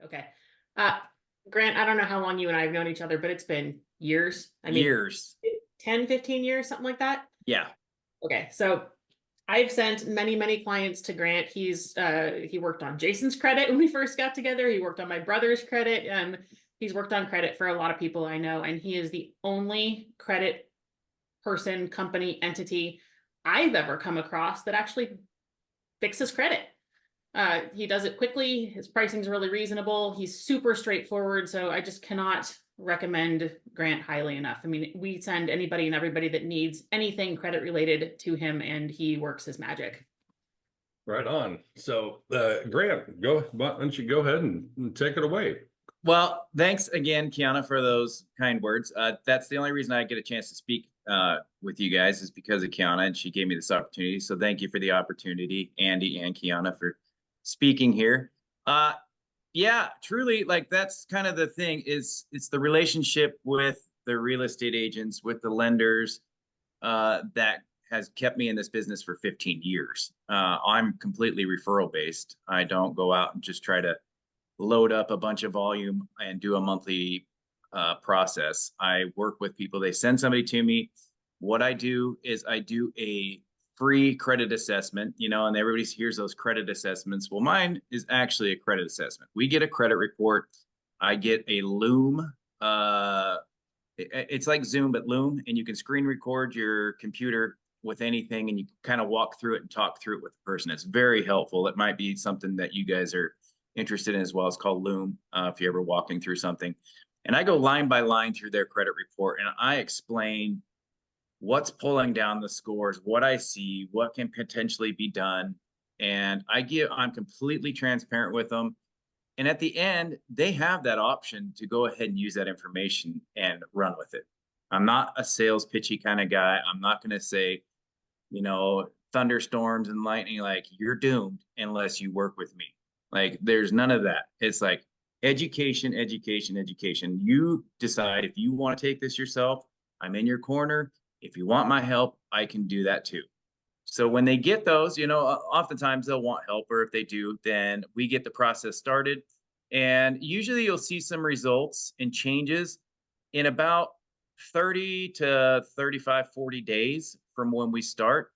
Okay. Uh, Grant, I don't know how long you and I have known each other, but it's been years. I mean, Years. 10, 15 years, something like that. Yeah. Okay. So I've sent many, many clients to Grant. He worked on Jason's credit when we first got together. He worked on my brother's credit. He's worked on credit for a lot of people I know, and he is the only credit person, company, entity I've ever come across that actually fixes credit. He does it quickly. His pricing's really reasonable. He's super straightforward. So I just cannot recommend Grant highly enough. I mean, we send anybody and everybody that needs anything credit related to him, and he works his magic. Right on. So, Grant, why don't you go ahead and take it away? Well, thanks again, Kiana, for those kind words. That's the only reason I get a chance to speak with you guys is because of Kiana, and she gave me this opportunity. So thank you for the opportunity, Andy and Kiana, for speaking here. Uh, yeah, truly, like that's kind of the thing is it's the relationship with the real estate agents, with the lenders, that has kept me in this business for 15 years. I'm completely referral based. I don't go out and just try to load up a bunch of volume and do a monthly process. I work with people. They send somebody to me. What I do is I do a free credit assessment, and everybody hears those credit assessments. Well, mine is actually a credit assessment. We get a credit report. I get a Loom. It's like Zoom, but Loom, and you can screen record your computer with anything, and you kind of walk through it and talk through it with the person. It's very helpful. It might be something that you guys are interested in as well. It's called Loom, if you're ever walking through something. And I go line by line through their credit report, and I explain what's pulling down the scores, what I see, what can potentially be done. And I'm completely transparent with them. And at the end, they have that option to go ahead and use that information and run with it. I'm not a sales pitchy kind of guy. I'm not going to say, thunderstorms and lightning, like you're doomed unless you work with me. Like there's none of that. It's like education, education, education. You decide if you want to take this yourself. I'm in your corner. If you want my help, I can do that too. So when they get those, oftentimes they'll want help, or if they do, then we get the process started. And usually you'll see some results and changes in about 30 to 35, 40 days from when we start.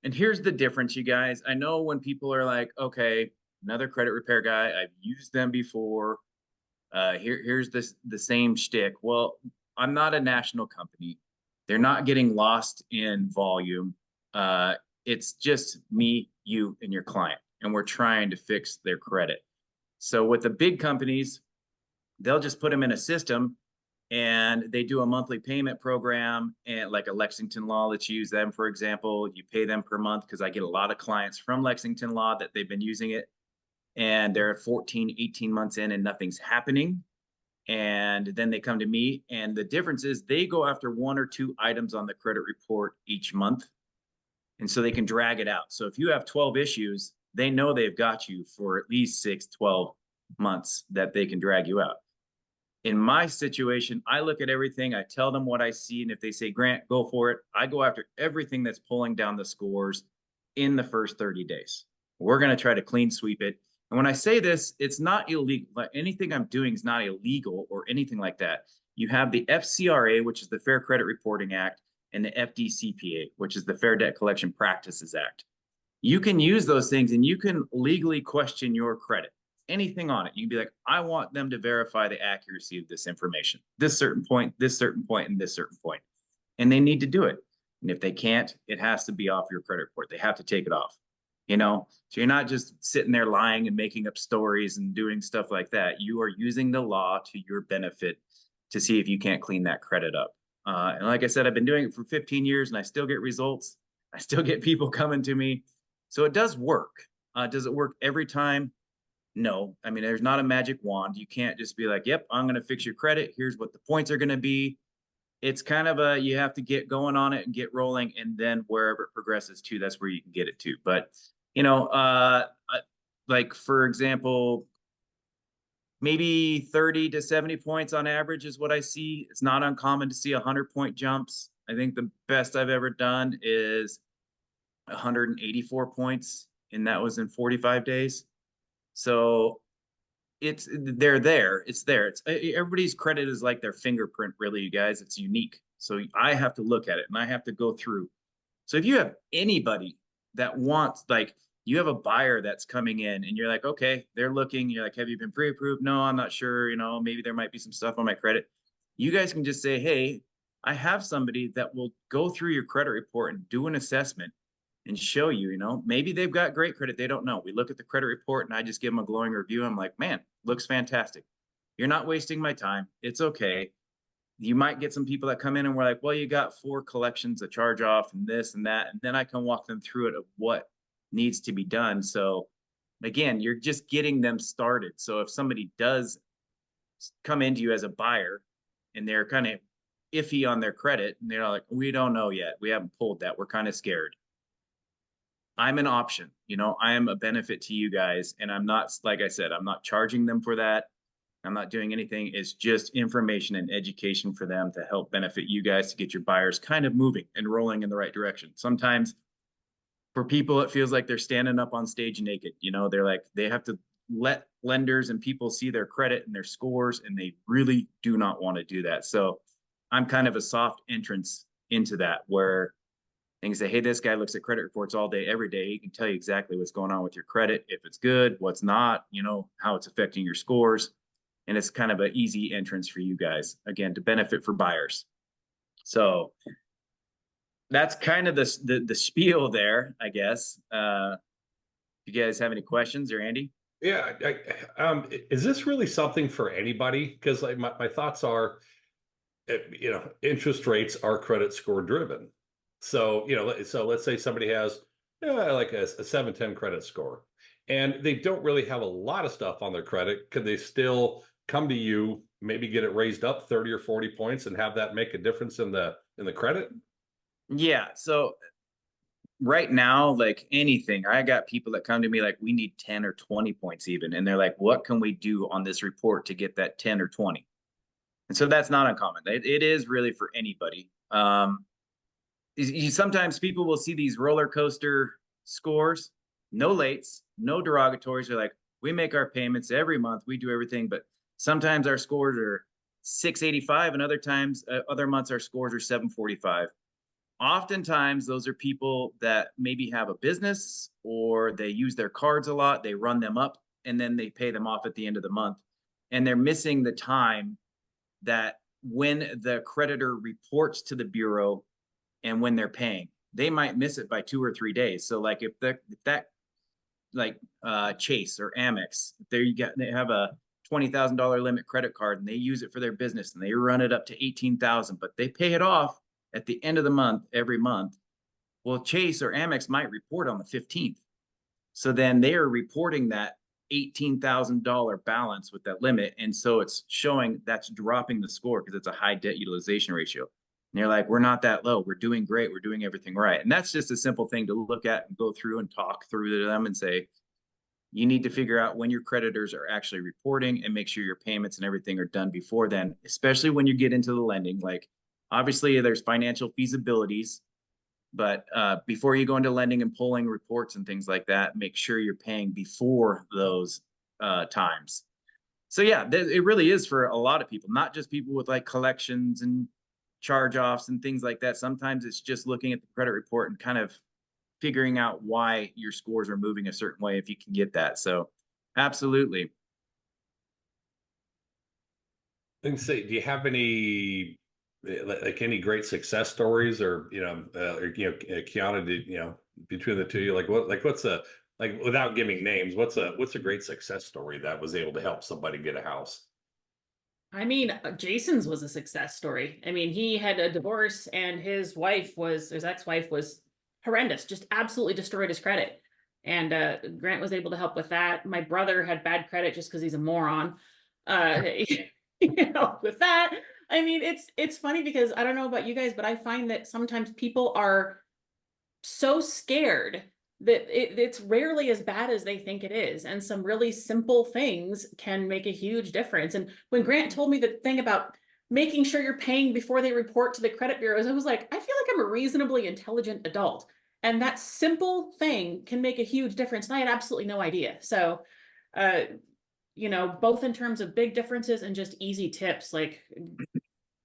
And here's the difference, you guys. I know when people are like, okay, another credit repair guy, I've used them before. Here's the same shtick. Well, I'm not a national company. They're not getting lost in volume. It's just me, you, and your client, and we're trying to fix their credit. So with the big companies, they'll just put them in a system and they do a monthly payment program, and like a Lexington Law, let's use them, for example. You pay them per month, because I get a lot of clients from Lexington Law that they've been using it and they're 14, 18 months in and nothing's happening. And then they come to me, and the difference is they go after one or two items on the credit report each month. And so they can drag it out. So if you have 12 issues, they know they've got you for at least 6, 12 months that they can drag you out. In my situation, I look at everything, I tell them what I see, and if they say, Grant, go for it, I go after everything that's pulling down the scores in the first 30 days. We're going to try to clean sweep it. And when I say this, it's not illegal. Anything I'm doing is not illegal or anything like that. You have the FCRA, which is the Fair Credit Reporting Act, and the FDCPA, which is the Fair Debt Collection Practices Act. You can use those things and you can legally question your credit. Anything on it. You can be like, I want them to verify the accuracy of this information. This certain point, this certain point, and this certain point. And they need to do it. And if they can't, it has to be off your credit report. They have to take it off. So you're not just sitting there lying and making up stories and doing stuff like that. You are using the law to your benefit to see if you can't clean that credit up. And like I said, I've been doing it for 15 years and I still get results. I still get people coming to me. So it does work. Does it work every time? No. I mean, there's not a magic wand. You can't just be like, yep, I'm going to fix your credit. Here's what the points are going to be. It's kind of you have to get going on it and get rolling. And then wherever it progresses to, that's where you can get it to. But, like, for example, maybe 30 to 70 points on average is what I see. It's not uncommon to see 100-point jumps. I think the best I've ever done is 184 points, and that was in 45 days. So they're there. It's there. Everybody's credit is like their fingerprint, really, you guys. It's unique. So I have to look at it and I have to go through. So if you have anybody that wants, like, you have a buyer that's coming in and you're like, okay, they're looking, you're like, have you been pre-approved? No, I'm not sure. Maybe there might be some stuff on my credit. You guys can just say, hey, I have somebody that will go through your credit report and do an assessment and show you, maybe they've got great credit. They don't know. We look at the credit report and I just give them a glowing review. I'm like, man, looks fantastic. You're not wasting my time. It's okay. You might get some people that come in and we're like, well, you got 4 collections, a charge off and this and that. And then I can walk them through it of what needs to be done. So again, you're just getting them started. So if somebody does come into you as a buyer and they're kind of iffy on their credit and they're like, we don't know yet. We haven't pulled that. We're kind of scared. I'm an option, I am a benefit to you guys. And I'm not, like I said, I'm not charging them for that. I'm not doing anything. It's just information and education for them to help benefit you guys to get your buyers kind of moving and rolling in the right direction. Sometimes for people, it feels like they're standing up on stage naked. They're like, they have to let lenders and people see their credit and their scores, and they really do not want to do that. So I'm kind of a soft entrance into that, where they can say, hey, this guy looks at credit reports all day, every day. He can tell you exactly what's going on with your credit, if it's good, what's not, how it's affecting your scores. And it's kind of an easy entrance for you guys, again, to benefit for buyers. So that's kind of the spiel there, I guess. You guys have any questions, or Andy? Yeah. Is this really something for anybody? Because like my thoughts are, interest rates are credit score driven. So, so let's say somebody has like a 710 credit score and they don't really have a lot of stuff on their credit. Could they still come to you, maybe get it raised up 30 or 40 points and have that make a difference in the credit? Yeah. So right now, like anything, I got people that come to me like, we need 10 or 20 points even. And they're like, what can we do on this report to get that 10 or 20? And so that's not uncommon. It is really for anybody. Sometimes people will see these roller coaster scores, no lates, no derogatories. They're like, we make our payments every month. We do everything. But sometimes our scores are 685 and other months our scores are 745. Oftentimes those are people that maybe have a business or they use their cards a lot. They run them up and then they pay them off at the end of the month. And they're missing the time that when the creditor reports to the bureau and when they're paying, they might miss it by 2 or 3 days. So like if that like Chase or Amex, they have a $20,000 limit credit card and they use it for their business and they run it up to 18,000, but they pay it off at the end of the month, every month. Well, Chase or Amex might report on the 15th. So then they are reporting that $18,000 balance with that limit. And so it's showing that's dropping the score because it's a high debt utilization ratio. And you're like, we're not that low. We're doing great. We're doing everything right. And that's just a simple thing to look at and go through and talk through to them and say, you need to figure out when your creditors are actually reporting and make sure your payments and everything are done before then, especially when you get into the lending. Like, obviously there's financial feasibilities, but before you go into lending and pulling reports and things like that, make sure you're paying before those times. So yeah, it really is for a lot of people, not just people with like collections and charge-offs and things like that. Sometimes it's just looking at the credit report and kind of figuring out why your scores are moving a certain way if you can get that. So absolutely. And say, do you have any like any great success stories, or Kiana, did between the two, you what's a, like, without giving names, what's a great success story that was able to help somebody get a house? I mean, Jason's was a success story. I mean, he had a divorce and his ex-wife was horrendous, just absolutely destroyed his credit. And Grant was able to help with that. My brother had bad credit just because he's a moron. With that, I mean, it's funny because I don't know about you guys, but I find that sometimes people are so scared that it's rarely as bad as they think it is. And some really simple things can make a huge difference. And when Grant told me the thing about making sure you're paying before they report to the credit bureaus, I was like, I feel like I'm a reasonably intelligent adult. And that simple thing can make a huge difference. And I had absolutely no idea. So, you know, both in terms of big differences and just easy tips. Like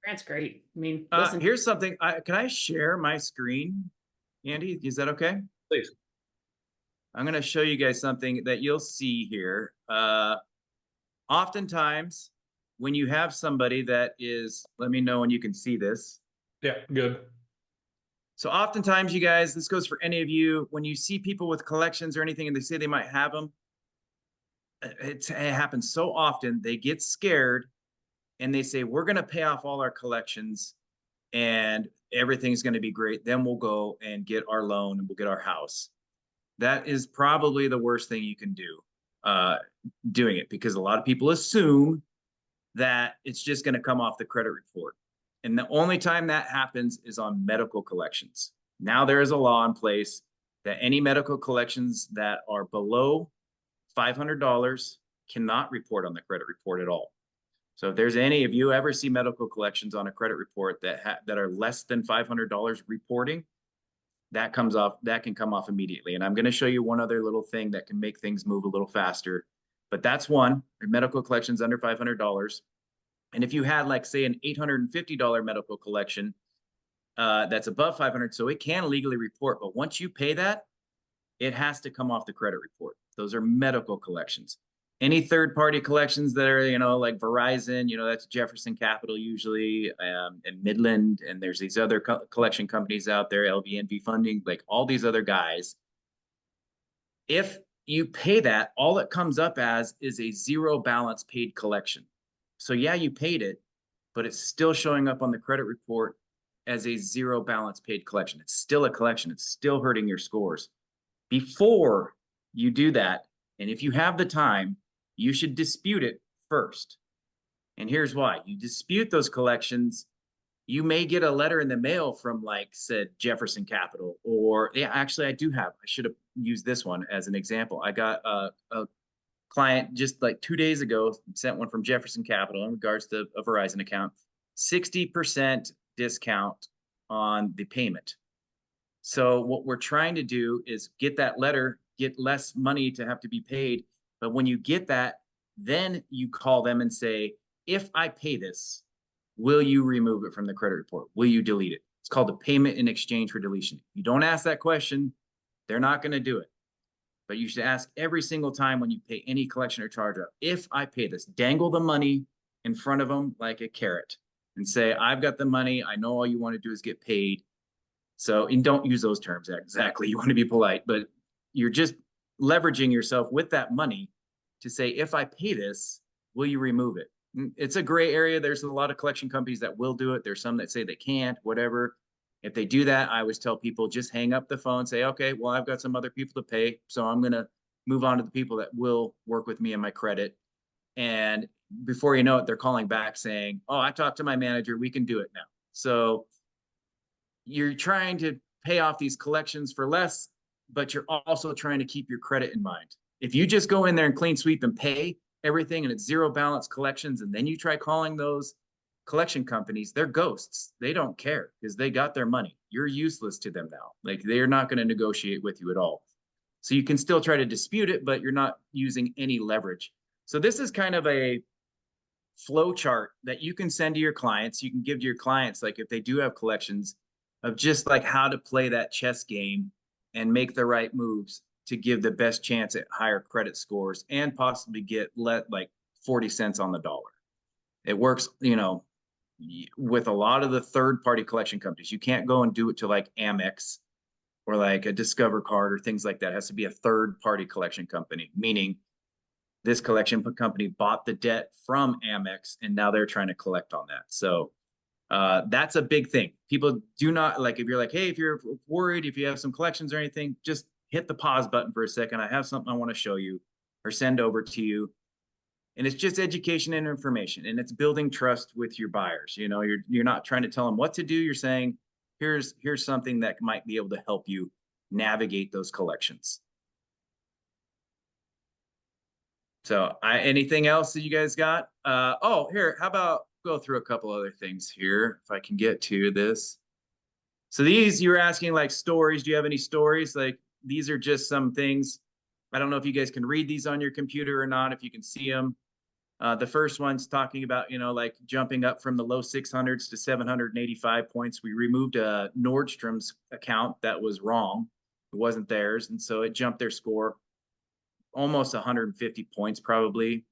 Grant's great. I mean, listen. Here's something. Can I share my screen, Andy? Is that okay? Please. I'm going to show you guys something that you'll see here. Oftentimes, when you have somebody that is, let me know when you can see this. Yeah, good. So oftentimes, you guys, this goes for any of you, when you see people with collections or anything and they say they might have them, it happens so often, they get scared and they say, we're going to pay off all our collections and everything's going to be great. Then we'll go and get our loan and we'll get our house. That is probably the worst thing you can do, doing it, because a lot of people assume that it's just going to come off the credit report. And the only time that happens is on medical collections. Now there is a law in place that any medical collections that are below $500 cannot report on the credit report at all. So if there's any, if you ever see medical collections on a credit report that are less than $500 reporting, that can come off immediately. And I'm going to show you one other little thing that can make things move a little faster. But that's one, medical collections under $500. And if you had, like, say, an $850 medical collection that's above 500, so it can legally report. But once you pay that, it has to come off the credit report. Those are medical collections. Any third-party collections that are, you know, like Verizon, you know, that's Jefferson Capital usually, and Midland, and there's these other collection companies out there, LVNV Funding, like all these other guys. If you pay that, all it comes up as is a zero balance paid collection. So yeah, you paid it, but it's still showing up on the credit report as a zero balance paid collection. It's still a collection. It's still hurting your scores. Before you do that, and if you have the time, you should dispute it first. And here's why. You dispute those collections, you may get a letter in the mail from, like, said Jefferson Capital, or yeah, actually I should have used this one as an example. I got a client just like 2 days ago, sent one from Jefferson Capital in regards to a Verizon account, 60% discount on the payment. So what we're trying to do is get that letter, get less money to have to be paid. But when you get that, then you call them and say, if I pay this, will you remove it from the credit report? Will you delete it? It's called a payment in exchange for deletion. If you don't ask that question, they're not going to do it. But you should ask every single time when you pay any collection or charge off, if I pay this, dangle the money in front of them like a carrot and say, I've got the money. I know all you want to do is get paid. So, and don't use those terms exactly. You want to be polite, but you're just leveraging yourself with that money to say, if I pay this, will you remove it? It's a gray area. There's a lot of collection companies that will do it. There's some that say they can't, whatever. If they do that, I always tell people, just hang up the phone, say, okay, well, I've got some other people to pay, so I'm going to move on to the people that will work with me and my credit. And before you know it, they're calling back saying, oh, I talked to my manager, we can do it now. So you're trying to pay off these collections for less, but you're also trying to keep your credit in mind. If you just go in there and clean sweep and pay everything and it's zero balance collections, and then you try calling those collection companies, they're ghosts. They don't care because they got their money. You're useless to them now. Like, they're not going to negotiate with you at all. So you can still try to dispute it, but you're not using any leverage. So this is kind of a flow chart that you can send to your clients. You can give to your clients, like if they do have collections, of just like how to play that chess game and make the right moves to give the best chance at higher credit scores and possibly get like 40 cents on the dollar. It works, you know, with a lot of the third-party collection companies. You can't go and do it to like Amex or like a Discover card or things like that. It has to be a third-party collection company, meaning this collection company bought the debt from Amex and now they're trying to collect on that. So that's a big thing. People do not, like, if you're like, hey, if you're worried, if you have some collections or anything, just hit the pause button for a second. I have something I want to show you or send over to you. And it's just education and information, and it's building trust with your buyers. You know, you're not trying to tell them what to do. You're saying, here's something that might be able to help you navigate those collections. So anything else that you guys got? Oh, here, how about go through a couple other things here if I can get to this. So these, you were asking like stories. Do you have any stories? Like, these are just some things. I don't know if you guys can read these on your computer or not, if you can see them. The first one's talking about, like jumping up from the low 600s to 785 points. We removed a Nordstrom's account that was wrong. It wasn't theirs. And so it jumped their score almost 150 points, probably.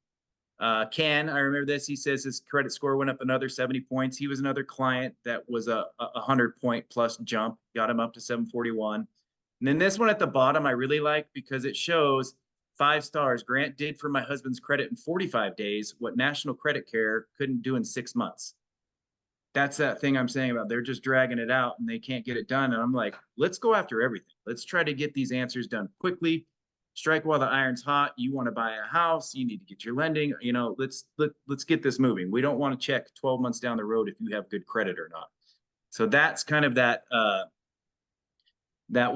Ken, I remember this. He says his credit score went up another 70 points. He was another client that was a 100-point plus jump, got him up to 741. And then this one at the bottom, I really like because it shows 5 stars. Grant did for my husband's credit in 45 days what National Credit Care couldn't do in 6 months. That's that thing I'm saying about they're just dragging it out and they can't get it done. And I'm like, let's go after everything. Let's try to get these answers done quickly. Strike while the iron's hot. You want to buy a house, you need to get your lending. Let's get this moving. We don't want to check 12 months down the road if you have good credit or not. So that's kind of that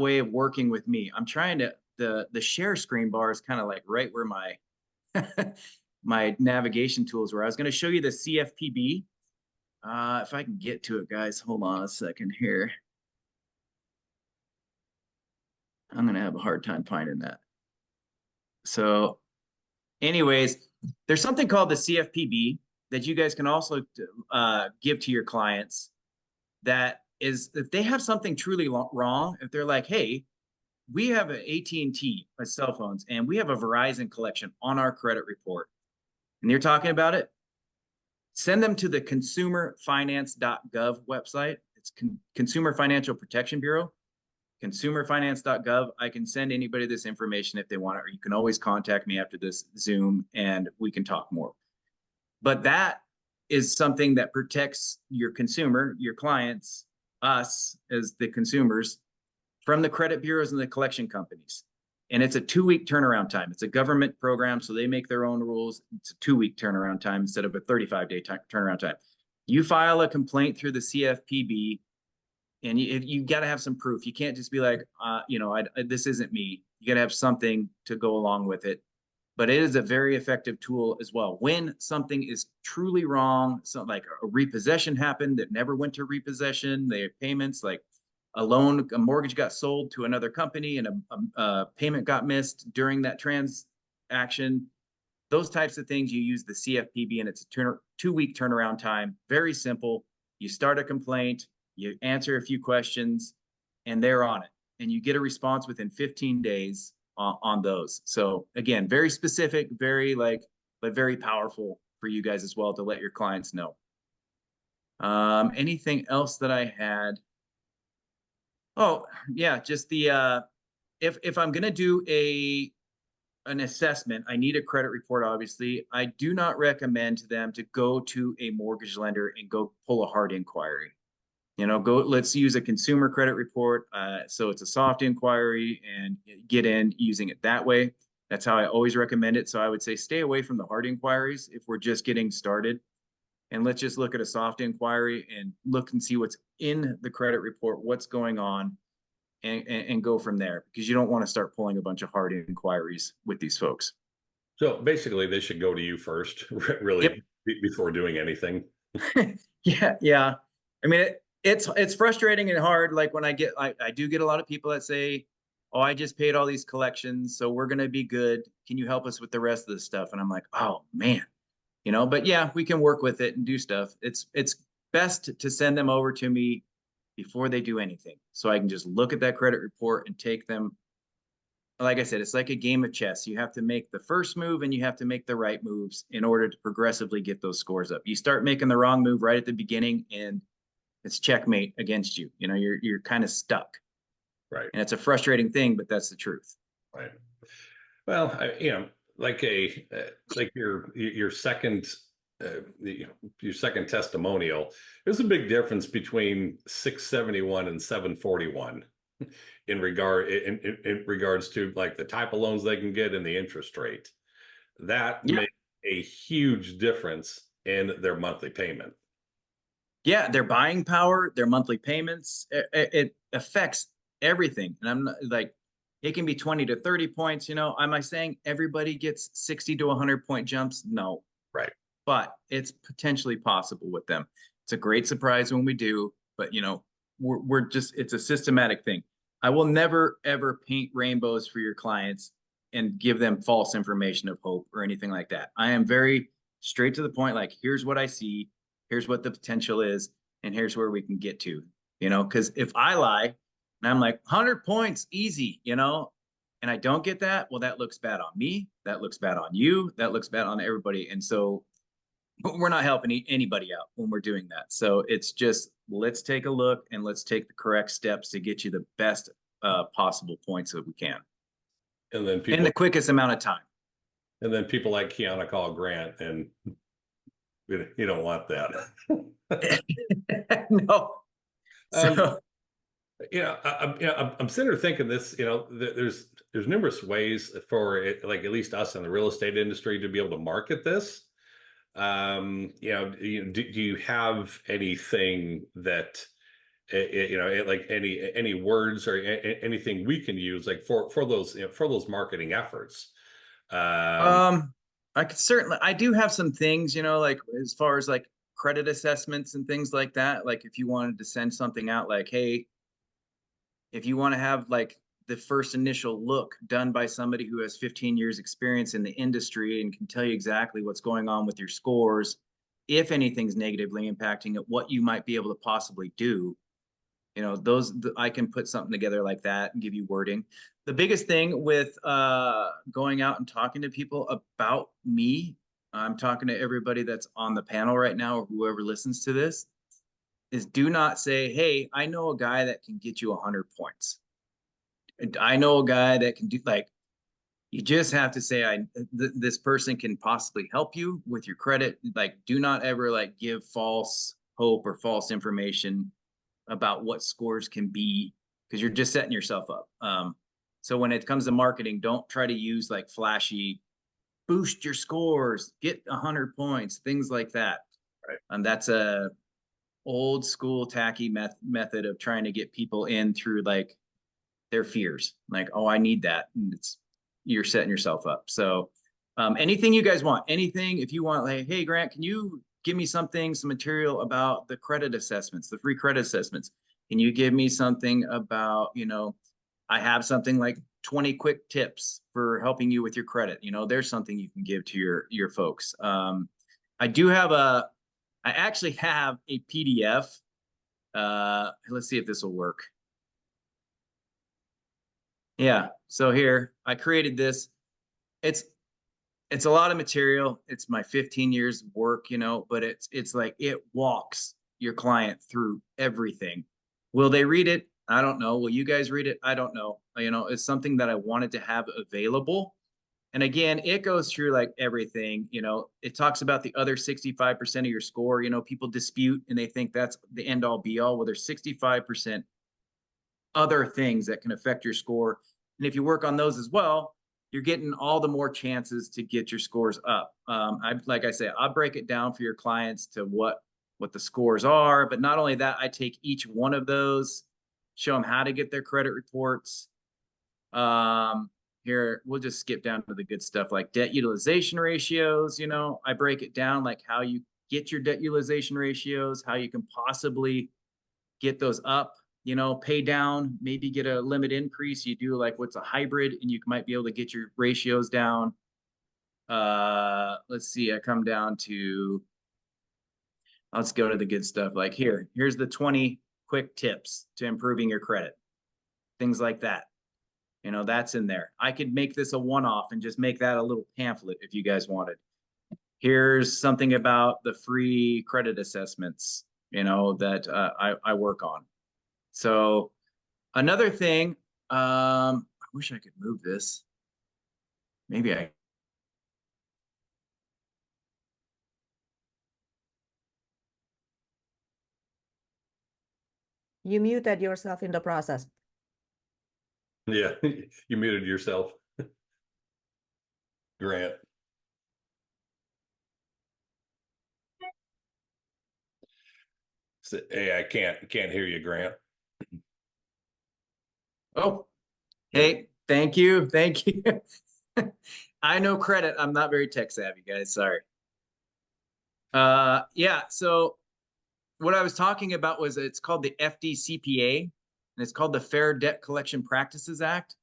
way of working with me. I'm trying to the share screen bar is kind of like right where my my navigation tools were. I was going to show you the CFPB. If I can get to it, guys, hold on a second here. I'm going to have a hard time finding that. So anyways, there's something called the CFPB that you guys can also give to your clients. That is, if they have something truly wrong, if they're like, hey, we have an AT&T cell phones and we have a Verizon collection on our credit report, and you're talking about it, send them to the consumerfinance.gov website. It's Consumer Financial Protection Bureau. Consumerfinance.gov. I can send anybody this information if they want it, or you can always contact me after this Zoom and we can talk more. But that is something that protects your consumer, your clients, us as the consumers, from the credit bureaus and the collection companies. And it's a 2-week turnaround time. It's a government program, so they make their own rules. It's a 2-week turnaround time instead of a 35-day turnaround time. You file a complaint through the CFPB, and you got to have some proof. You can't just be like, this isn't me. You got to have something to go along with it. But it is a very effective tool as well. When something is truly wrong, something like a repossession happened that never went to repossession, they have payments like a mortgage got sold to another company and a payment got missed during that transaction. Those types of things, you use the CFPB, and it's a 2-week turnaround time. Very simple. You start a complaint, you answer a few questions, and they're on it. And you get a response within 15 days on those. So again, very specific, but very powerful for you guys as well to let your clients know. Anything else that I had? Oh, yeah, just the if I'm gonna do an assessment, I need a credit report, obviously. I do not recommend to them to go to a mortgage lender and go pull a hard inquiry. Let's use a consumer credit report. So it's a soft inquiry and get in using it that way. That's how I always recommend it. So I would say stay away from the hard inquiries if we're just getting started. And let's just look at a soft inquiry and look and see what's in the credit report, what's going on, and go from there, because you don't want to start pulling a bunch of hard inquiries with these folks. So basically, they should go to you first, really, Yep. Before doing anything. Yeah. I mean, it's frustrating and hard. Like when I do get a lot of people that say, oh, I just paid all these collections, so we're going to be good. Can you help us with the rest of the stuff? And I'm like, oh man, but yeah, we can work with it and do stuff. It's best to send them over to me before they do anything, so I can just look at that credit report and take them. Like I said, it's like a game of chess. You have to make the first move and you have to make the right moves in order to progressively get those scores up. You start making the wrong move right at the beginning and it's checkmate against you. You're kind of stuck. Right. And it's a frustrating thing, but that's the truth. Right. Well, like your second your second testimonial, there's a big difference between 671 and 741 in regards to like the type of loans they can get and the interest rate. That makes a huge difference in their monthly payment. Yeah, their buying power, their monthly payments, it affects everything. And I'm not like, it can be 20 to 30 points. Am I saying everybody gets 60 to 100-point jumps? No. Right. But it's potentially possible with them. It's a great surprise when we do, but it's a systematic thing. I will never, ever paint rainbows for your clients and give them false information of hope or anything like that. I am very straight to the point. Like, here's what I see, here's what the potential is, and here's where we can get to, you know, because if I lie and I'm like 100 points, easy, you know, and I don't get that, well, that looks bad on me. That looks bad on you. That looks bad on everybody. And so we're not helping anybody out when we're doing that. So it's just, let's take a look and let's take the correct steps to get you the best possible points that we can And then in people, the quickest amount of time. and then people like Kiana call Grant, and you don't want that. No. So I'm sitting there thinking this, there's numerous ways for it, like at least us in the real estate industry, to be able to market this. Do you have anything that, like any words or anything we can use, like for those marketing efforts? I could certainly, I do have some things, you know, like as far as like credit assessments and things like that. Like if you wanted to send something out, like, hey, if you want to have like the first initial look done by somebody who has 15 years experience in the industry and can tell you exactly what's going on with your scores, if anything's negatively impacting it, what you might be able to possibly do, you know, I can put something together like that and give you wording. The biggest thing with going out and talking to people about me, I'm talking to everybody that's on the panel right now or whoever listens to this, is do not say, hey, I know a guy that can get you 100 points. I know a guy that can do, like, you just have to say, this person can possibly help you with your credit. Like, do not ever like give false hope or false information about what scores can be, because you're just setting yourself up. So when it comes to marketing, don't try to use like flashy, boost your scores, get 100 points, things like that. Right. And that's a old school tacky method of trying to get people in through like their fears, like, oh, I need that. And you're setting yourself up. So anything you guys want, anything, if you want, like, hey, Grant, can you give me some material about the credit assessments, the free credit assessments? Can you give me something about, you know, I have something like 20 quick tips for helping you with your credit. You know, there's something you can give to your folks. I actually have a PDF. Let's see if this will work. Yeah, so here I created this. It's a lot of material. It's my 15 years of work, you know, but it's like it walks your client through everything. Will they read it? I don't know. Will you guys read it? I don't know. You know, it's something that I wanted to have available. And again, it goes through like everything, you know, it talks about the other 65% of your score. You know, people dispute and they think that's the end all be all. Well, there's 65% other things that can affect your score. And if you work on those as well, you're getting all the more chances to get your scores up. Like I say, I'll break it down for your clients to what the scores are. But not only that, I take each one of those, show them how to get their credit reports. Here, we'll just skip down to the good stuff like debt utilization ratios. You know, I break it down like how you get your debt utilization ratios, how you can possibly get those up, you know, pay down, maybe get a limit increase. You do like what's a hybrid and you might be able to get your ratios down. Let's see, I come down to, let's go to the good stuff. Like here's the 20 quick tips to improving your credit. Things like that. You know, that's in there. I could make this a one-off and just make that a little pamphlet if you guys wanted. Here's something about the free credit assessments, you know, that I work on. So another thing, I wish I could move this. Maybe I. You muted yourself in the process. Yeah, you muted yourself. Grant. Hey, I can't hear you, Grant. Oh, hey, thank you. Thank you. I know credit. I'm not very tech savvy, guys. Sorry. Yeah, so what I was talking about was it's called the FDCPA, and it's called the Fair Debt Collection Practices Act.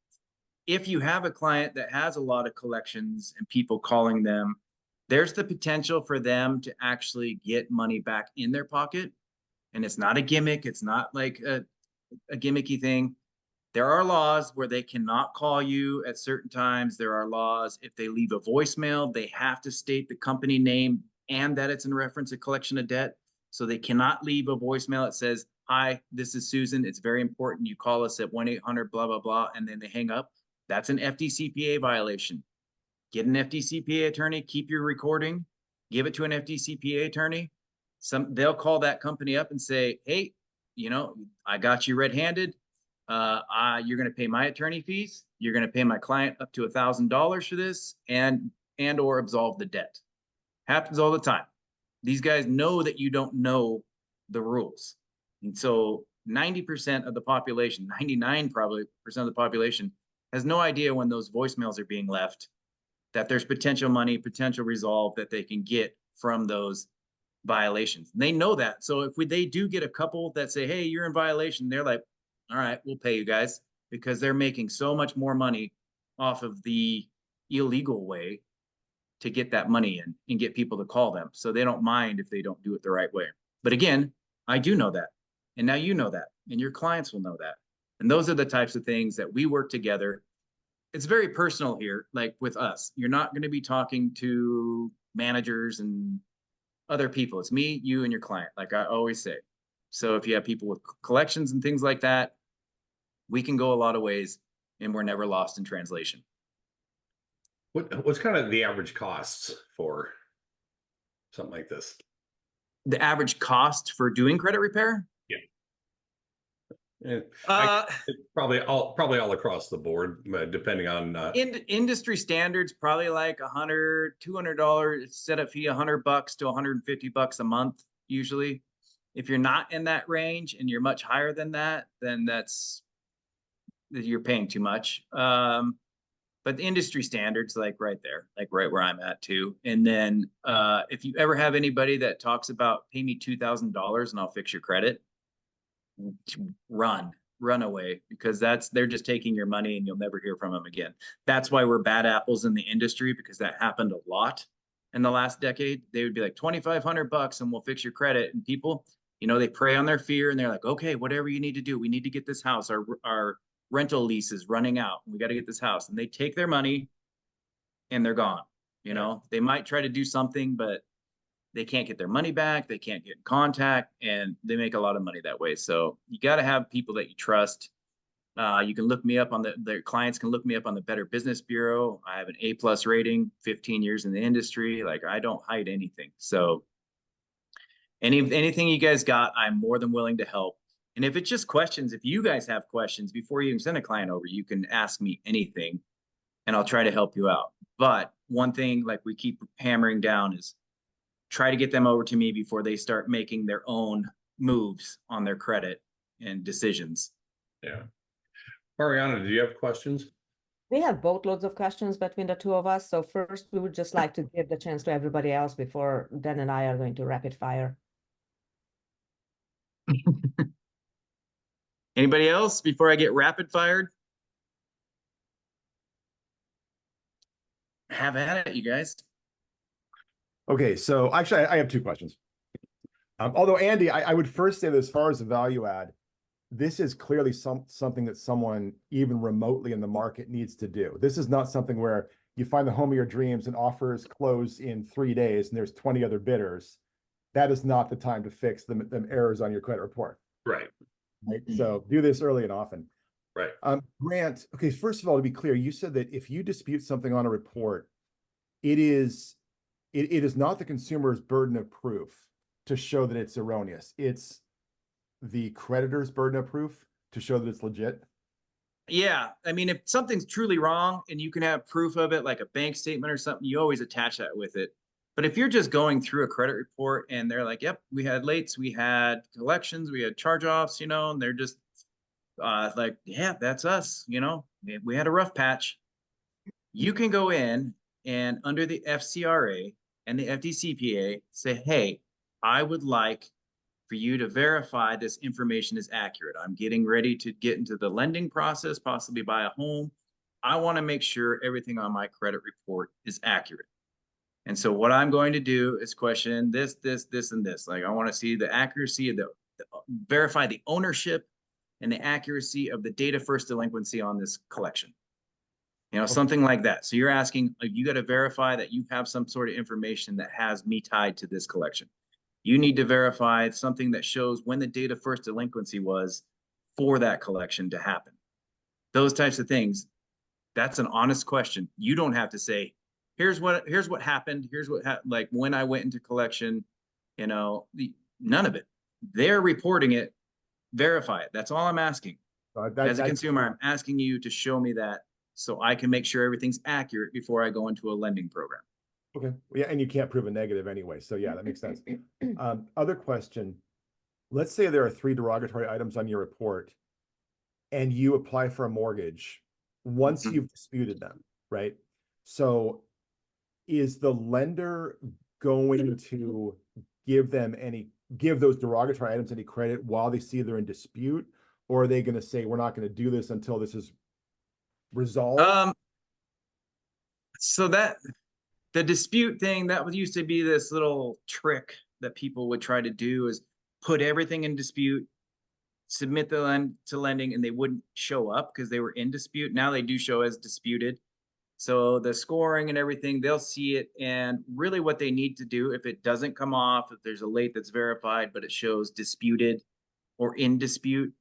If you have a client that has a lot of collections and people calling them, there's the potential for them to actually get money back in their pocket. And it's not a gimmick. It's not like a gimmicky thing. There are laws where they cannot call you at certain times. There are laws if they leave a voicemail, they have to state the company name and that it's in reference to collection of debt. So they cannot leave a voicemail that says, "Hi, this is Susan. It's very important. You call us at 1-800 blah, blah, blah," and then they hang up. That's an FDCPA violation. Get an FDCPA attorney, keep your recording, give it to an FDCPA attorney. They'll call that company up and say, "Hey, you know, I got you red-handed. You're going to pay my attorney fees. You're going to pay my client up to $1,000 for this, and or absolve the debt." Happens all the time. These guys know that you don't know the rules, and so 90% of the population, 99 probably percent of the population, has no idea when those voicemails are being left that there's potential money, potential resolve that they can get from those violations. And they know that. So if they do get a couple that say, "Hey, you're in violation," they're like, "All right, we'll pay you guys," because they're making so much more money off of the illegal way to get that money in and get people to call them. So they don't mind if they don't do it the right way. But again, I do know that. And now you know that, and your clients will know that. And those are the types of things that we work together. It's very personal here, like with us. You're not going to be talking to managers and other people. It's me, you, and your client, like I always say. So if you have people with collections and things like that, we can go a lot of ways, and we're never lost in translation. What's kind of the average costs for something like this? The average cost for doing credit repair? Yeah. It's probably all across the board, depending on industry standards, probably like $100-$200 setup fee, $100 to $150 a month usually. If you're not in that range and you're much higher than that, then you're paying too much. But the industry standards, like right there, like right where I'm at too. And then if you ever have anybody that talks about pay me $2,000 and I'll fix your credit, run away, because they're just taking your money and you'll never hear from them again. That's why we're bad apples in the industry, because that happened a lot in the last decade. They would be like $2,500 and we'll fix your credit. And people, they prey on their fear and they're like, "Okay, whatever you need to do, we need to get this house. Our rental lease is running out. We got to get this house." And they take their money and they're gone. They might try to do something, but they can't get their money back. They can't get in contact, and they make a lot of money that way. So you got to have people that you trust. You can look me up on their clients can look me up on the Better Business Bureau. I have an A+ rating, 15 years in the industry. Like, I don't hide anything. So anything you guys got, I'm more than willing to help. And if it's just questions, if you guys have questions before you even send a client over, you can ask me anything and I'll try to help you out. But one thing, like we keep hammering down, is try to get them over to me before they start making their own moves on their credit and decisions. Yeah. Mariana, do you have questions? We have boatloads of questions between the two of us. So first, we would just like to give the chance to everybody else before Dan and I are going to rapid fire. Anybody else before I get rapid fired? Have at it, you guys. Okay, so actually, I have two questions. Although, Andy, I would first say that as far as the value add, this is clearly something that someone even remotely in the market needs to do. This is not something where you find the home of your dreams and offers close in 3 days and there's 20 other bidders. That is not the time to fix them errors on your credit report. Right. So do this early and often. Right. Grant, okay, first of all, to be clear, you said that if you dispute something on a report, it is not the consumer's burden of proof to show that it's erroneous. It's the creditor's burden of proof to show that it's legit. Yeah. I mean, if something's truly wrong and you can have proof of it, like a bank statement or something, you always attach that with it. But if you're just going through a credit report and they're like, "Yep, we had lates, we had collections, we had charge-offs," and they're just like, "Yeah, that's us, we had a rough patch." You can go in and under the FCRA and the FDCPA say, "Hey, I would like for you to verify this information is accurate. I'm getting ready to get into the lending process, possibly buy a home. I want to make sure everything on my credit report is accurate." And so what I'm going to do is question this, and this. Like I want to see the accuracy of verify the ownership and the accuracy of the data first delinquency on this collection. You know, something like that. So you're asking, you got to verify that you have some sort of information that has me tied to this collection. You need to verify something that shows when the data first delinquency was for that collection to happen. Those types of things. That's an honest question. You don't have to say, here's what happened. Here's what like when I went into collection, you know, none of it. They're reporting it, verify it. That's all I'm asking. As a consumer, I'm asking you to show me that so I can make sure everything's accurate before I go into a lending program. Okay. Yeah, and you can't prove a negative anyway. So yeah, that makes sense. Other question. Let's say there are 3 derogatory items on your report and you apply for a mortgage once you've disputed them, right? So is the lender going to give those derogatory items any credit while they see they're in dispute? Or are they going to say, we're not going to do this until this is resolved? So that the dispute thing, that used to be this little trick that people would try to do, is put everything in dispute, submit the to lending, and they wouldn't show up because they were in dispute. Now they do show as disputed. So the scoring and everything, they'll see it. And really what they need to do, if it doesn't come off, if there's a late that's verified, but it shows disputed or in dispute,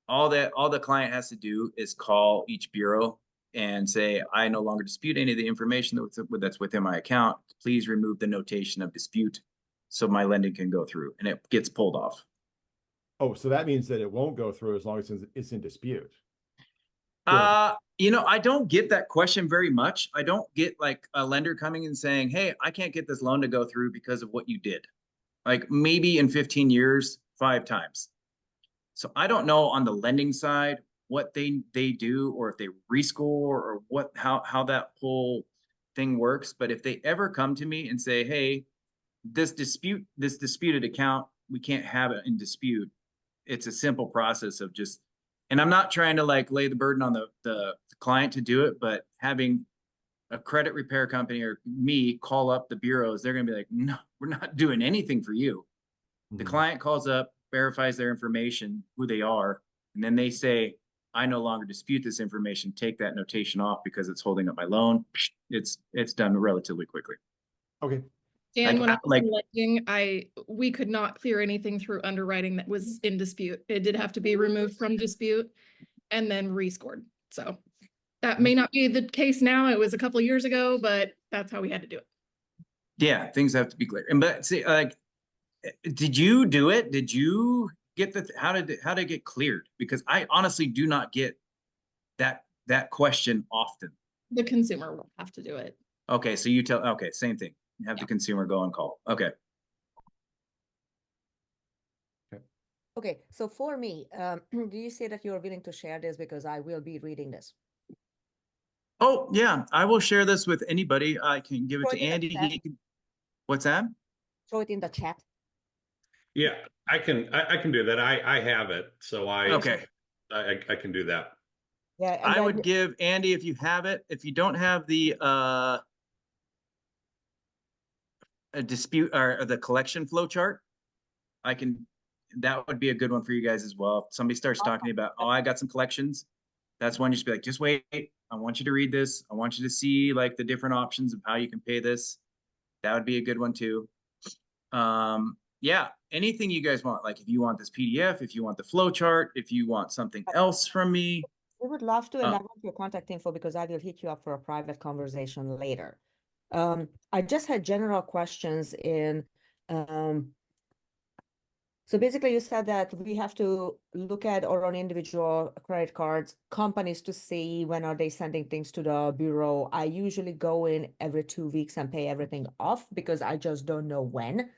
all the client has to do is call each bureau and say, I no longer dispute any of the information that's within my account. Please remove the notation of dispute so my lending can go through, and it gets pulled off. Oh, so that means that it won't go through as long as it's in dispute. You know, I don't get that question very much. I don't get like a lender coming and saying, hey, I can't get this loan to go through because of what you did. Like maybe in 15 years, 5 times. So I don't know on the lending side what they do, or if they rescore, or how that whole thing works. But if they ever come to me and say, hey, this disputed account, we can't have it in dispute. It's a simple process of just, and I'm not trying to like lay the burden on the client to do it, but having a credit repair company or me call up the bureaus, they're going to be like, no, we're not doing anything for you. The client calls up, verifies their information, who they are, and then they say, I no longer dispute this information. Take that notation off because it's holding up my loan. It's done relatively quickly. Okay. And Like, when I was like- in lending, we could not clear anything through underwriting that was in dispute. It did have to be removed from dispute and then rescored. So that may not be the case now. It was a couple of years ago, but that's how we had to do it. Yeah, things have to be clear. And but see, like, did you do it? Did you get how did it get cleared? Because I honestly do not get that question often. The consumer will have to do it. Okay, so you tell, okay, same thing. Have the consumer go and call. Okay. Okay, so for me, do you say that you're willing to share this because I will be reading this? Oh yeah, I will share this with anybody. I can give it Throw to it in the Andy. chat. He can, what's that? Throw it in the chat. Yeah, I can do that. I have it, so Okay. I can do that. Yeah, and I then would give Andy, if you have it. If you don't have the a dispute or the collection flow chart, that would be a good one for you guys as well. If somebody starts talking about, oh, I got some collections, that's one you should be like, just wait. I want you to read this. I want you to see like the different options of how you can pay this. That would be a good one too. Yeah, anything you guys want. Like if you want this PDF, if you want the flow chart, if you want something else from me. we would love to, and I want your contact info because I will hit you up for a private conversation later. I just had general questions in, so basically you said that we have to look at our own individual credit cards, companies to see when are they sending things to the bureau. I usually go in every 2 weeks and pay everything off because I just don't know when.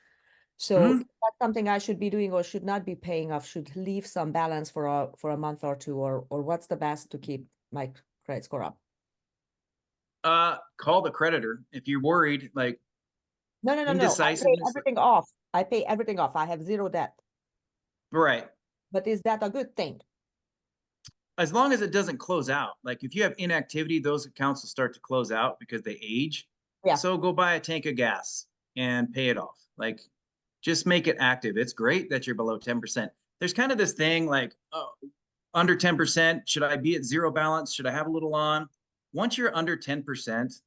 So that's something I should be doing or should not be paying off, should leave some balance for a month or two, or what's the best to keep my credit score up? Call the creditor if you're worried, like No. I pay indecisiveness. everything off. I pay everything off. I have zero debt. Right. But is that a good thing? As long as it doesn't close out. Like if you have inactivity, those accounts will start to close out because they age. Yeah. So go buy a tank of gas and pay it off. Like, just make it active. It's great that you're below 10%. There's kind of this thing like, oh, under 10%, should I be at zero balance? Should I have a little on? Once you're under 10%,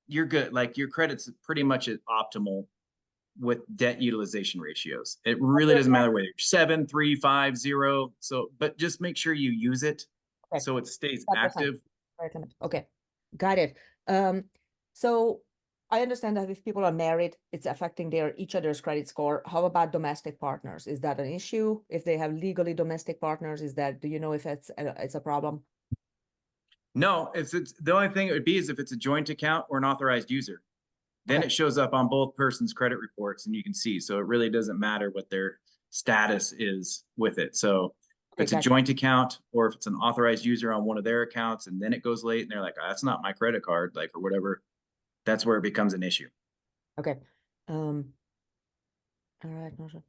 you're good. Like, your credit's pretty much at optimal with debt utilization ratios. It really doesn't matter whether you're 7, 3, 5, 0. So, but just make sure you use it Okay. so it stays 5%. active. Right. Okay, got it. So I understand that if people are married, it's affecting each other's credit score. How about domestic partners? Is that an issue? If they have legally domestic partners, do you know if it's a problem? No, it's the only thing it would be is if it's a joint account or an authorized user. Then Okay. it shows up on both persons' credit reports and you can see. So it really doesn't matter what their status is with it. So if it's a gotcha. joint account or if it's an authorized user on one of their accounts and then it goes late and they're like, that's not my credit card, like, or whatever, that's where it becomes an issue. Okay. All right. No, sure.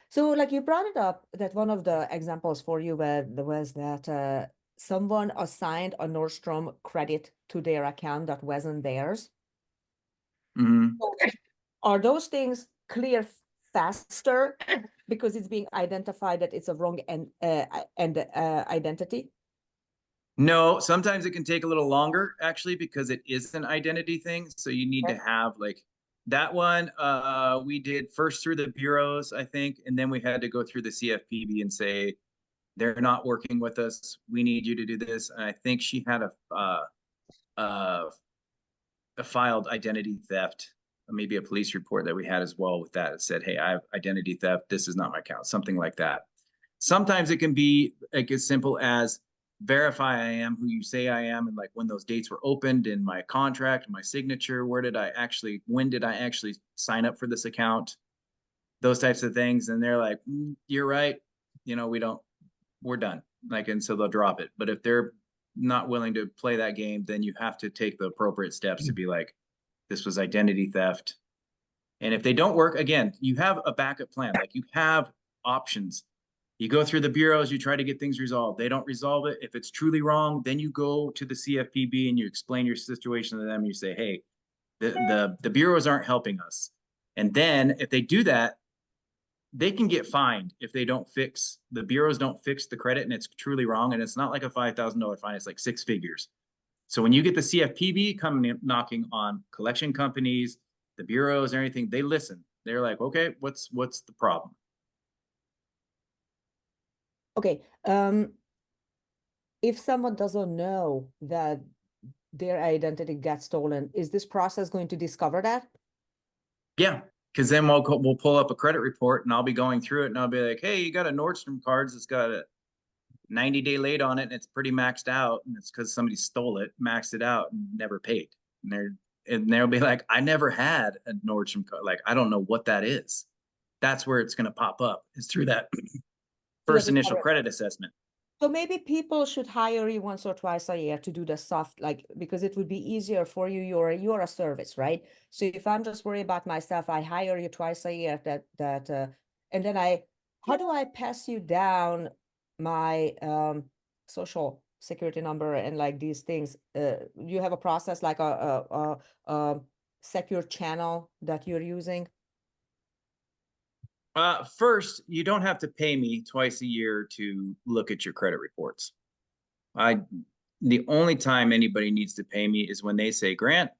So like you brought it up that one of the examples for you was that someone assigned a Nordstrom credit to their account that wasn't theirs. Mhm. So are those things clear faster because it's being identified that it's a wrong identity? No, sometimes it can take a little longer actually because it is an identity thing. So you need to have like that one. We did first through the bureaus, I think, and then we had to go through the CFPB and say they're not working with us. We need you to do this. And I think she had a filed identity theft, maybe a police report that we had as well with that. It said, hey, I have identity theft. This is not my account, something like that. Sometimes it can be like as simple as verify I am who you say I am, and like when those dates were opened in my contract, my signature, when did I actually sign up for this account, those types of things. And they're like, you're right, we're done. Like, and so they'll drop it. But if they're not willing to play that game, then you have to take the appropriate steps to be like, this was identity theft. And if they don't work, again, you have a backup plan. Like, you have options. You go through the bureaus, you try to get things resolved. They don't resolve it. If it's truly wrong, then you go to the CFPB and you explain your situation to them. You say, hey, the bureaus aren't helping us. And then if they do that, they can get fined if they don't fix, the bureaus don't fix the credit and it's truly wrong. And it's not like a $5,000 fine, it's like 6 figures. So when you get the CFPB coming knocking on collection companies, the bureaus, and everything, they listen. They're like, okay, what's the problem? Okay. If someone doesn't know that their identity got stolen, is this process going to discover that? Yeah, because then we'll pull up a credit report and I'll be going through it and I'll be like, hey, you got a Nordstrom cards that's got a 90-day late on it and it's pretty maxed out, and it's because somebody stole it, maxed it out, and never paid. And they'll be like, I never had a Nordstrom card. Like, I don't know what that is. That's where it's going to pop up, is through that first initial credit assessment. So maybe people should hire you once or twice a year to do the soft, like, because it would be easier for you. You're a service, right? So if I'm just worried about myself, I hire you twice a year and then how do I pass you down my social security number and like these things? You have a process like a secure channel that you're using? First, you don't have to pay me twice a year to look at your credit reports. The only time anybody needs to pay me is when they say, Grant,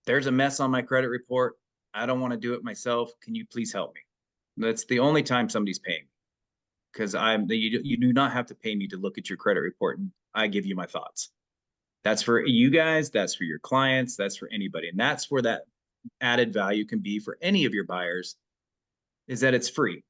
there's a mess on my credit report. I don't want to do it myself. Can you please help me? That's the only time somebody's paying me, because you do not have to pay me to look at your credit report and I give you my thoughts. That's for you guys. That's for your clients. That's for anybody. And that's where that added value can be for any of your buyers, is that it's free.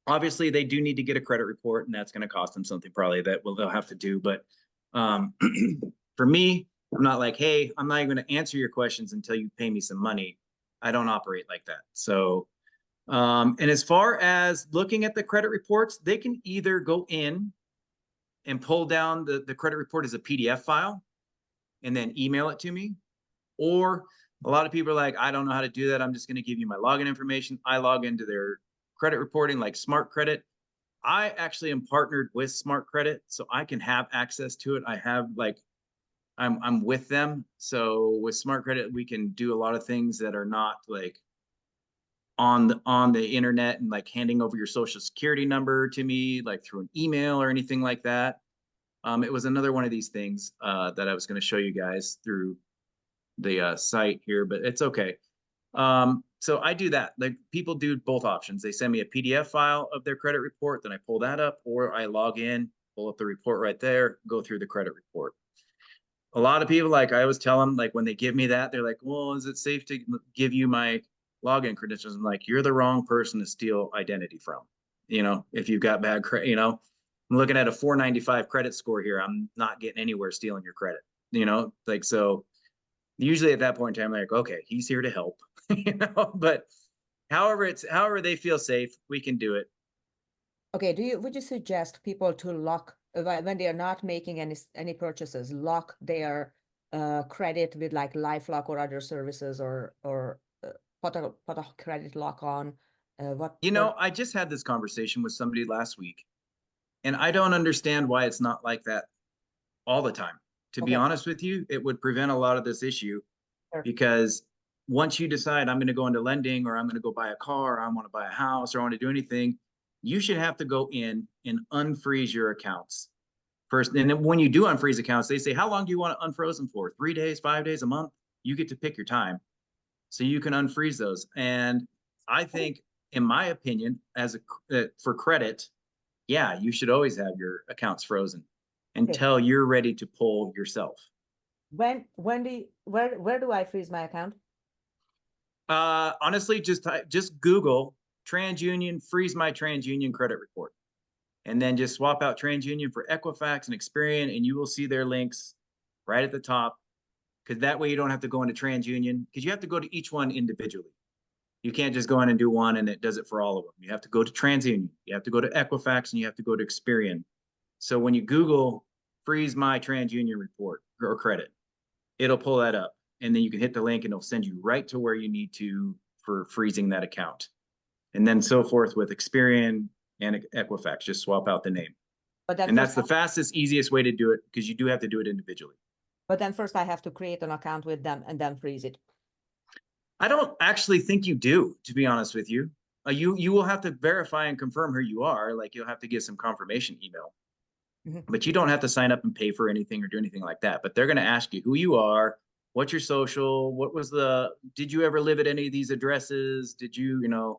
Obviously, they do need to get a credit report, and that's going to cost them something probably that they'll have to do. But for me, I'm not like, hey, I'm not even going to answer your questions until you pay me some money. I don't operate like that. So, and as far as looking at the credit reports, they can either go in and pull down the credit report as a PDF file and then email it to me. Or a lot of people are like, I don't know how to do that. I'm just going to give you my login information. I log into their credit reporting like Smart Credit. I actually am partnered with Smart Credit, so I can have access to it. I have like I'm with them. So with smart credit, we can do a lot of things that are not like on the internet and like handing over your social security number to me, like through an email or anything like that. It was another one of these things that I was going to show you guys through the site here, but it's okay. So I do that. Like people do both options. They send me a PDF file of their credit report, then I pull that up, or I log in, pull up the report right there, go through the credit report. A lot of people, like I always tell them, like when they give me that, they're like, well, is it safe to give you my login credentials? I'm like, you're the wrong person to steal identity from. You know, if you've got bad credit, you know, I'm looking at a 495 credit score here. I'm not getting anywhere stealing your credit, you know, like, so usually at that point in time, like, okay, he's here to help, you know, but however they feel safe, we can do it. Okay, would you suggest people to lock when they are not making any purchases, lock their credit with like LifeLock or other services, or put a credit lock on? You know, I just had this conversation with somebody last week, and I don't understand why it's not like that all the time. To be Okay. honest with you, it would prevent a lot of this issue Sure. because once you decide I'm going to go into lending, or I'm going to go buy a car, or I want to buy a house, or I want to do anything, you should have to go in and unfreeze your accounts first. And then when you do unfreeze accounts, they say, how long do you want to unfroze them for? 3 days, 5 days, a month? You get to pick your time. So you can unfreeze those. And I think, in my opinion, for credit, yeah, you should always have your accounts frozen until you're ready to pull yourself. Where do I freeze my account? Honestly, just Google TransUnion, freeze my TransUnion credit report, and then just swap out TransUnion for Equifax and Experian, and you will see their links right at the top. Because that way you don't have to go into TransUnion, because you have to go to each one individually. You can't just go in and do one and it does it for all of them. You have to go to TransUnion, you have to go to Equifax, and you have to go to Experian. So when you Google freeze my TransUnion report or credit, it'll pull that up, and then you can hit the link and it'll send you right to where you need to for freezing that account. And then so forth with Experian and Equifax, just swap out the name. And that's the fastest, easiest way to do it, because you do have to do it individually. But then first I have to create an account with them and then freeze it. I don't actually think you do, to be honest with you. You will have to verify and confirm who you are. Like you'll have to get some confirmation email, but you don't have to sign up and pay for anything or do anything like that. But they're going to ask you who you are, what's your social, did you ever live at any of these addresses? Did you,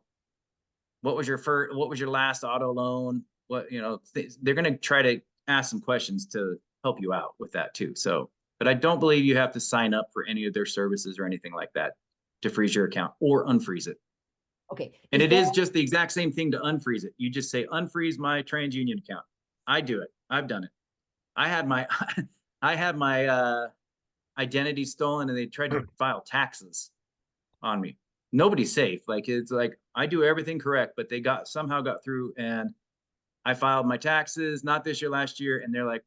what was your last auto loan? They're going to try to ask some questions to help you out with that too. So, but I don't believe you have to sign up for any of their services or anything like that to freeze your account or unfreeze it. Okay. And it is just the exact same thing to unfreeze it. You just say, unfreeze my TransUnion account. I do it. I've done it. I had my identity stolen, and they tried to file taxes on me. Nobody's safe. Like, it's like, I do everything correct, but they somehow got through, and I filed my taxes, not this year, last year. And they're like,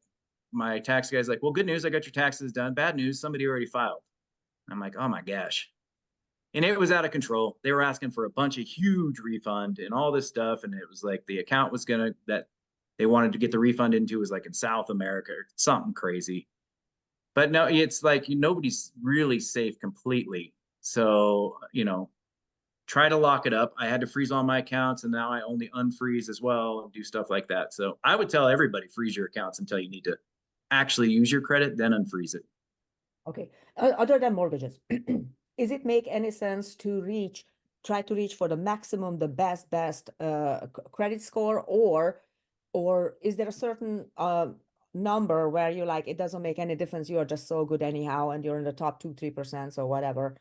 my tax guy's like, well, good news, I got your taxes done. Bad news, somebody already filed. I'm like, oh my gosh. And it was out of control. They were asking for a bunch of huge refund and all this stuff. And it was like the account was that they wanted to get the refund into was like in South America or something crazy. But no, it's like nobody's really safe completely. So, try to lock it up. I had to freeze all my accounts, and now I only unfreeze as well and do stuff like that. So I would tell everybody, freeze your accounts until you need to actually use your credit, then unfreeze it. Okay. Other than mortgages, is it make any sense to try to reach for the maximum, the best credit score, or is there a certain number where you're like, it doesn't make any difference, you are just so good anyhow, and you're in the top 2-3% or whatever?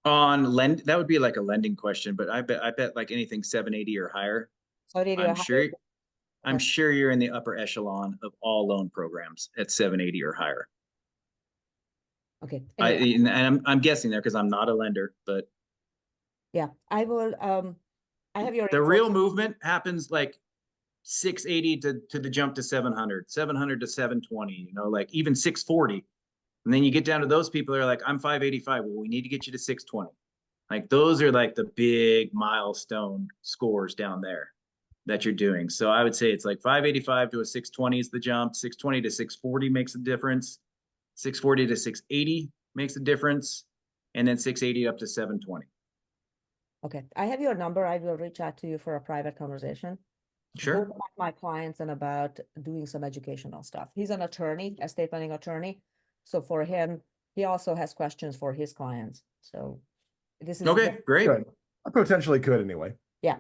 That would be like a lending question, but I bet like anything 780 or higher. I'm sure you're in the upper echelon of all loan programs at 780 or higher. Okay. Anyway. I'm guessing there because I'm not a lender, but yeah, I will. I have your the real movement happens like 680 to the jump to 700, 700 to 720. Like even 640. And then you get down to those people that are like, I'm 585. Well, we need to get you to 620. Like those are like the big milestone scores down there. that you're doing. So I would say it's like 585 to a 620 is the jump. 620 to 640 makes a difference. 640 to 680 makes a difference. And then 680 up to 720. Okay, I have your number. I will reach out to you for a private conversation. Sure. Both of my clients and about doing some educational stuff. He's an attorney, estate planning attorney. So for him, he also has questions for his clients. So this is Okay, great. Good. I potentially could anyway. yeah.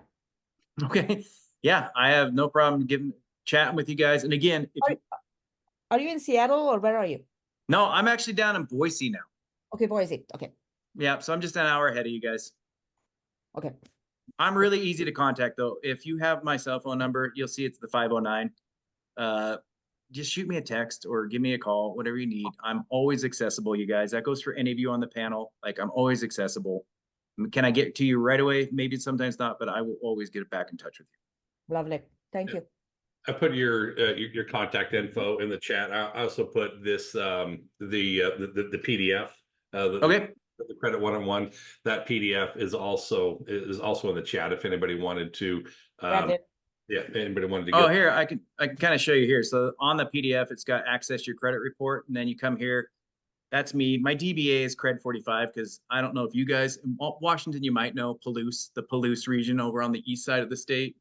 Okay. Yeah, I have no problem chatting with you guys. And again, if Are you in Seattle or where are you? no, I'm actually down in Boise now. Okay, Boise. Okay. Yeah, so I'm just an hour ahead of you guys. Okay. I'm really easy to contact though. If you have my cell phone number, you'll see it's the 509. Just shoot me a text or give me a call, whatever you need. I'm always accessible, you guys. That goes for any of you on the panel. Like, I'm always accessible. Can I get to you right away? Maybe sometimes not, but I will always get back in touch with you. Lovely. Thank you. I put your contact info in the chat. I also put this the PDF. Okay. The credit one-on-one. That PDF is also in the chat if anybody wanted to. Grab it. Yeah, anybody wanted to. Oh, here I can kind of show you here. So on the PDF, it's got access to your credit report, and then you come here. That's me. My DBA is Cred 45 because I don't know if you guys in Washington, you might know Palouse, the Palouse region over on the east side of the state.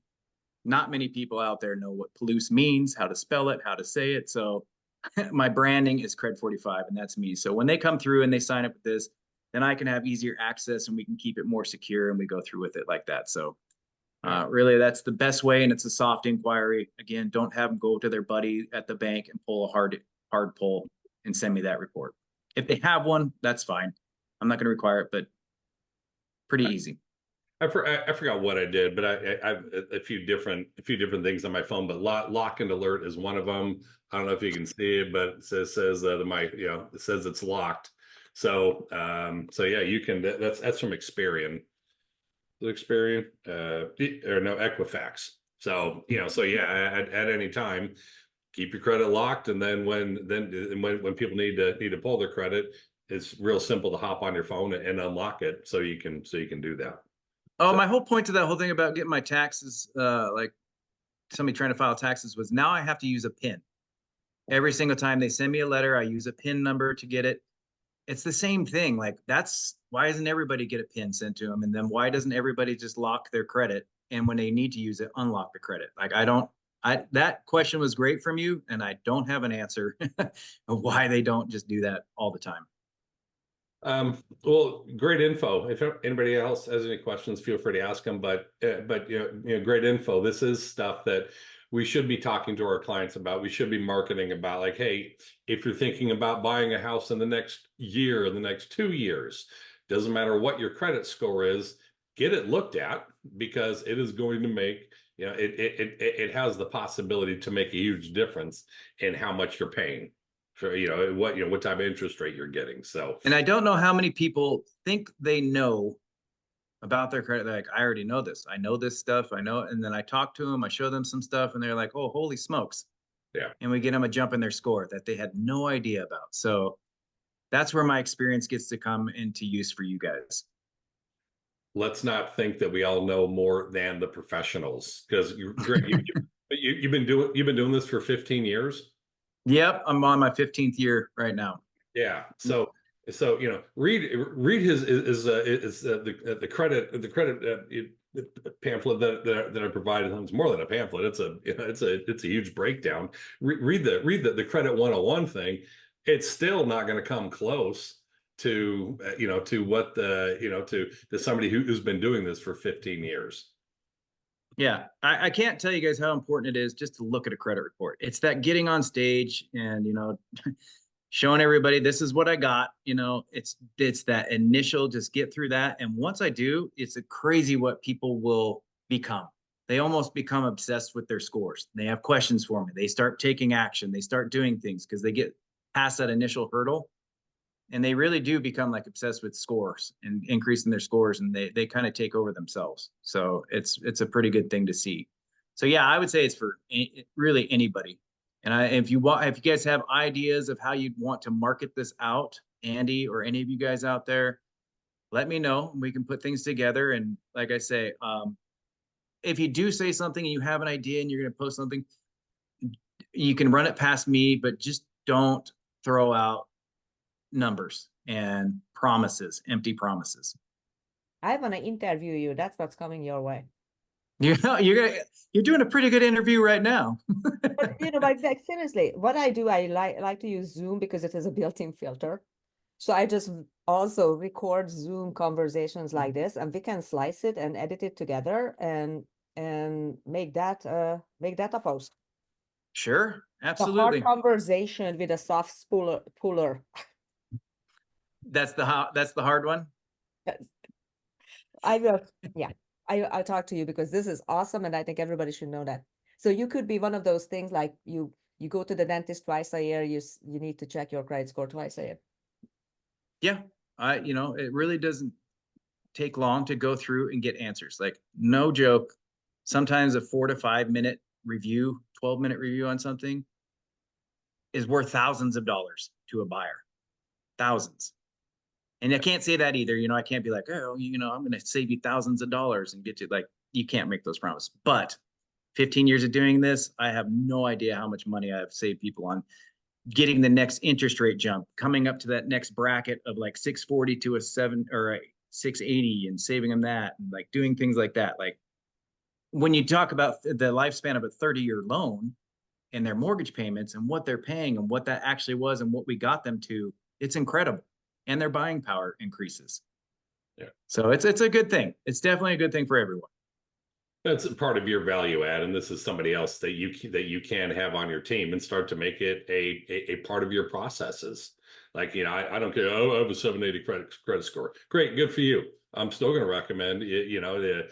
Not many people out there know what Palouse means, how to spell it, how to say it. So my branding is Cred 45, and that's me. So when they come through and they sign up with this, then I can have easier access and we can keep it more secure and we go through with it like that. So really, that's the best way, and it's a soft inquiry. Again, don't have them go to their buddy at the bank and pull a hard pull and send me that report. If they have one, that's fine. I'm not going to require it, but pretty easy. I forgot what I did, but I have a few different things on my phone. But lock and alert is one of them. I don't know if you can see it, but it says it says it's locked. So yeah, you can. That's from Experian. Experian or no, Equifax. So yeah, at any time, keep your credit locked, and then when people need to pull their credit, it's real simple to hop on your phone and unlock it, so you can do that. Oh, my whole point to that whole thing about getting my taxes, like somebody trying to file taxes, was now I have to use a PIN. Every single time they send me a letter, I use a PIN number to get it. It's the same thing. Like, that's why doesn't everybody get a PIN sent to them? And then why doesn't everybody just lock their credit? And when they need to use it, unlock the credit. Like, that question was great from you, and I don't have an answer of why they don't just do that all the time. Well, great info. If anybody else has any questions, feel free to ask them. But great info. This is stuff that we should be talking to our clients about. We should be marketing about, like, hey, if you're thinking about buying a house in the next year, the next 2 years, doesn't matter what your credit score is, get it looked at, because it is going to make, it has the possibility to make a huge difference in how much you're paying for, what type of interest rate you're getting. So, and I don't know how many people think they know about their credit. They're like, I already know this. I know this stuff. I know. And then I talk to them, I show them some stuff, and they're like, oh, holy smokes. Yeah. And we get them a jump in their score that they had no idea about. So that's where my experience gets to come into use for you guys. Let's not think that we all know more than the professionals, because you've been doing this for 15 years. Yep, I'm on my 15th year right now. Yeah. So read his the credit pamphlet that I provided him. It's more than a pamphlet. It's a huge breakdown. Read the credit 101 thing. It's still not going to come close to what to somebody who's been doing this for 15 years. Yeah, I can't tell you guys how important it is just to look at a credit report. It's that getting on stage and showing everybody this is what I got. It's that initial, just get through that. And once I do, it's crazy what people will become. They almost become obsessed with their scores. They have questions for me. They start taking action. They start doing things because they get past that initial hurdle. And they really do become like obsessed with scores and increasing their scores, and they kind of take over themselves. So it's a pretty good thing to see. So yeah, I would say it's for really anybody. And if you guys have ideas of how you'd want to market this out, Andy or any of you guys out there, let me know. We can put things together. And like I say, if you do say something and you have an idea and you're going to post something, you can run it past me, but just don't throw out numbers and promises, empty promises. I want to interview you. That's what's coming your way. You're doing a pretty good interview right now. But like seriously, what I do, I like to use Zoom because it has a built-in filter. So I just also record Zoom conversations like this, and we can slice it and edit it together and make that a post. Sure, The absolutely. hard conversation with a soft puller. That's the hard one. I will, yeah. I'll talk to you because this is awesome, and I think everybody should know that. So you could be one of those things like you go to the dentist twice a year. You need to check your credit score twice a year. Yeah, it really doesn't take long to go through and get answers. Like, no joke, sometimes a 4 to 5 minute review, 12-minute review on something is worth thousands of dollars to a buyer. Thousands. And I can't say that either. I can't be like, oh, I'm going to save you thousands of dollars and get you, like, you can't make those promises. But 15 years of doing this, I have no idea how much money I've saved people on getting the next interest rate jump, coming up to that next bracket of like 640 to a 7 or a 680 and saving them that, and like doing things like that. Like, when you talk about the lifespan of a 30-year loan and their mortgage payments and what they're paying and what that actually was and what we got them to, it's incredible. And their buying power increases. Yeah. So it's a good thing. It's definitely a good thing for everyone. That's part of your value add, and this is somebody else that you can have on your team and start to make it a part of your processes. Like, I don't care. Oh, I have a 780 credit score. Great, good for you. I'm still going to recommend the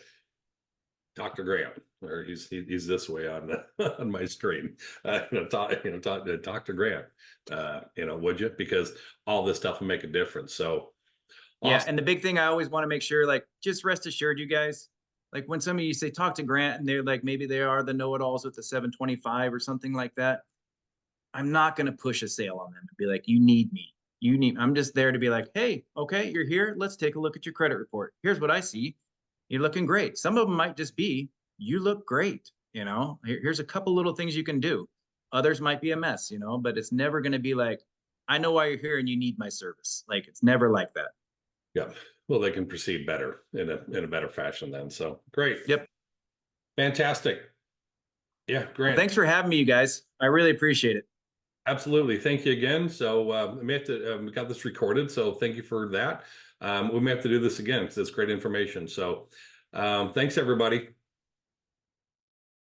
Dr. Graham, or he's this way on on my screen. Dr. Graham. Would you? Because all this stuff will make a difference. So yeah, awesome. and the big thing I always want to make sure, like, just rest assured, you guys, like when some of you say talk to Grant and they're like, maybe they are the know-it-alls with the 725 or something like that. I'm not going to push a sale on them and be like, you need me. I'm just there to be like, hey, okay, you're here. Let's take a look at your credit report. Here's what I see. You're looking great. Some of them might just be, you look great. Here's a couple little things you can do. Others might be a mess, but it's never going to be like, I know why you're here and you need my service. Like, it's never like that. Yeah. Well, they can proceed better in a better fashion then. So great. Yep. Fantastic. Yeah, Grant. Well, thanks for having me, you guys. I really appreciate it. Absolutely. Thank you again. So we have to, we got this recorded. So thank you for that. We may have to do this again because it's great information. So thanks, everybody.